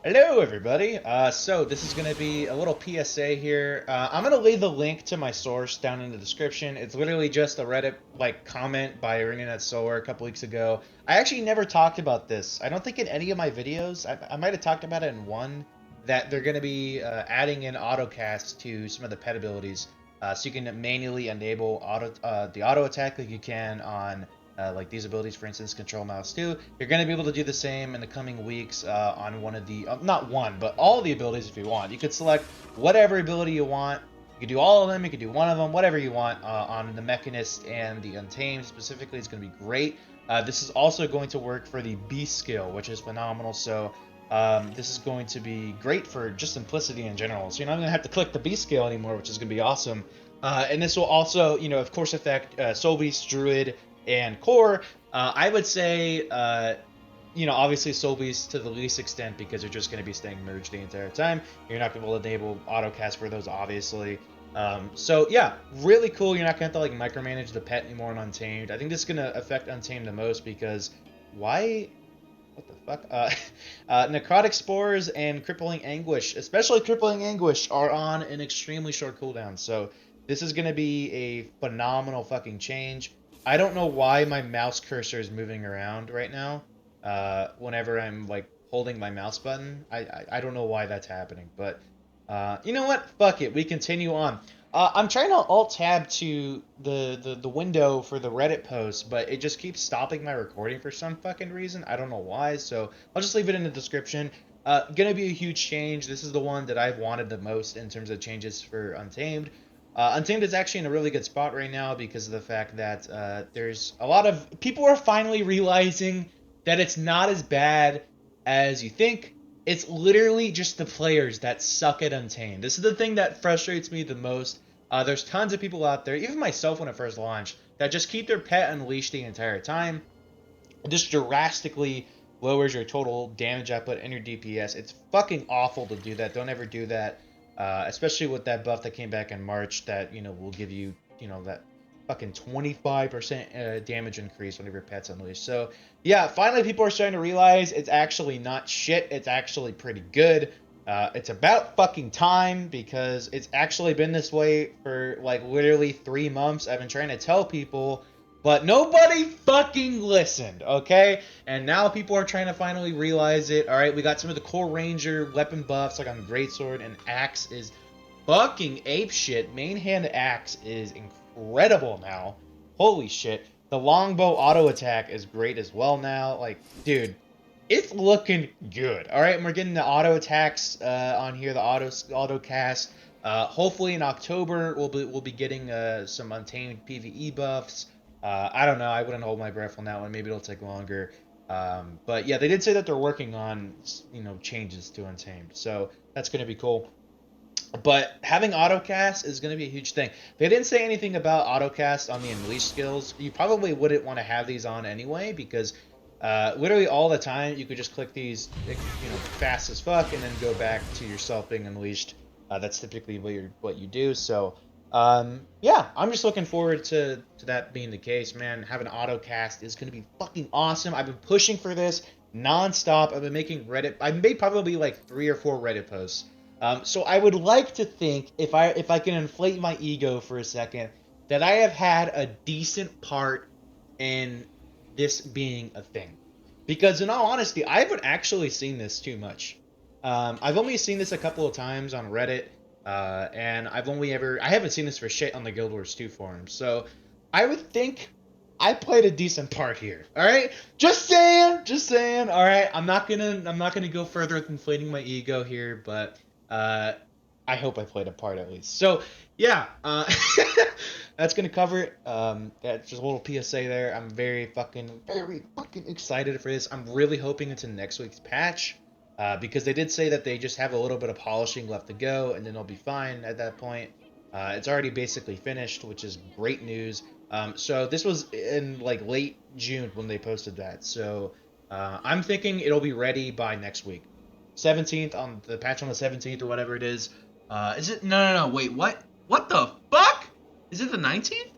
Hello, everybody. So this is going to be a little PSA here. I'm going to leave the link to my source down in the description. It's literally just a Reddit comment by Internet Solar a couple weeks ago. I actually never talked about this. I don't think in any of my videos. I might have talked about it in one that they're going to be adding in AUTOCAST to some of the pet abilities, so you can manually enable the auto attack like you can on like these abilities, for instance, Control Mouse 2. You're going to be able to do the same in the coming weeks on one of the, not one, but all the abilities if you want. You could select whatever ability you want. You could do all of them, you could do one of them, whatever you want on the Mechanists and the Untamed specifically. It's going to be great. This is also going to work for the Beast skill, which is phenomenal. So this is going to be great for just simplicity in general. So you're not going to have to click the Beast skill anymore, which is going to be awesome. And this will also, of course, affect Soul Beast, Druid, and Core. I would say, obviously Soul Beast to the least extent because you're just going to be staying merged the entire time. You're not going to be able to enable AUTOCAST for those, obviously. So yeah, really cool. You're not going to have to micromanage the pet anymore in Untamed. I think this is going to affect Untamed the most because why? What the fuck? Necrotic Spores and Crippling Anguish, especially Crippling Anguish, are on an extremely short cooldown. So this is going to be a phenomenal fucking change. I don't know why my mouse cursor is moving around right now whenever I'm holding my mouse button. I don't know why that's happening, but you know what? Fuck it. We continue on. I'm trying to alt-tab to the window for the Reddit post, but it just keeps stopping my recording for some fucking reason. I don't know why, so I'll just leave it in the description. Gonna be a huge change. This is the one that I've wanted the most in terms of changes for Untamed. Untamed is actually in a really good spot right now because of the fact that there's a lot of people are finally realizing that it's not as bad as you think. It's literally just the players that suck at Untamed. This is the thing that frustrates me the most. There's tons of people out there, even myself when it first launched, that just keep their pet unleashed the entire time. It just drastically lowers your total damage output and your DPS. It's fucking awful to do that. Don't ever do that. Especially with that buff that came back in March that, will give you, that fucking 25% damage increase whenever your pet's unleashed. So, yeah, finally people are starting to realize it's actually not shit. It's actually pretty good. It's about fucking time because it's actually been this way for literally 3 months. I've been trying to tell people, but nobody fucking listened, okay? And now people are trying to finally realize it. All right, we got some of the Core Ranger weapon buffs like on Greatsword, and Axe is fucking ape shit. Main hand Axe is incredible now. Holy shit. The longbow auto attack is great as well now. Dude, it's looking good. All right, and we're getting the auto attacks on here, the auto cast. Hopefully in October we'll be getting some Untamed PvE buffs. I don't know. I wouldn't hold my breath on that one. Maybe it'll take longer. But yeah, they did say that they're working on changes to Untamed, so that's gonna be cool. But having AutoCast is going to be a huge thing. They didn't say anything about AutoCast on the Unleashed skills. You probably wouldn't want to have these on anyway because literally all the time you could just click these, fast as fuck and then go back to yourself being Unleashed. That's typically what you do. So yeah, I'm just looking forward to that being the case, man. Having AutoCast is going to be fucking awesome. I've been pushing for this nonstop. I've been making Reddit. I've made probably 3 or 4 Reddit posts. So I would like to think, if I can inflate my ego for a second, that I have had a decent part in this being a thing. Because in all honesty, I haven't actually seen this too much. I've only seen this a couple of times on Reddit, and I haven't seen this for shit on the Guild Wars 2 forums. So I would think I played a decent part here. All right, just saying. All right, I'm not gonna go further with inflating my ego here, but I hope I played a part at least. So yeah, that's gonna cover it. That's just a little PSA there. I'm very fucking excited for this. I'm really hoping it's in next week's patch, because they did say that they just have a little bit of polishing left to go, and then they'll be fine at that point. It's already basically finished, which is great news. So this was in late June when they posted that. So I'm thinking it'll be ready by next week. 17th, on the patch on the 17th or whatever it is. Is it? No. Wait, what? What the fuck? Is it the 19th?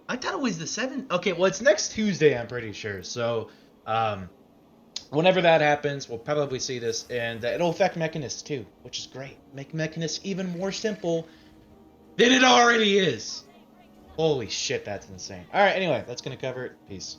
I thought it was the 7th. Okay, well, it's next Tuesday, I'm pretty sure. So, Whenever that happens, we'll probably see this, and it'll affect Mechanists too, which is great. Make Mechanists even more simple than it already is. Holy shit, that's insane. All right, anyway, that's gonna cover it. Peace.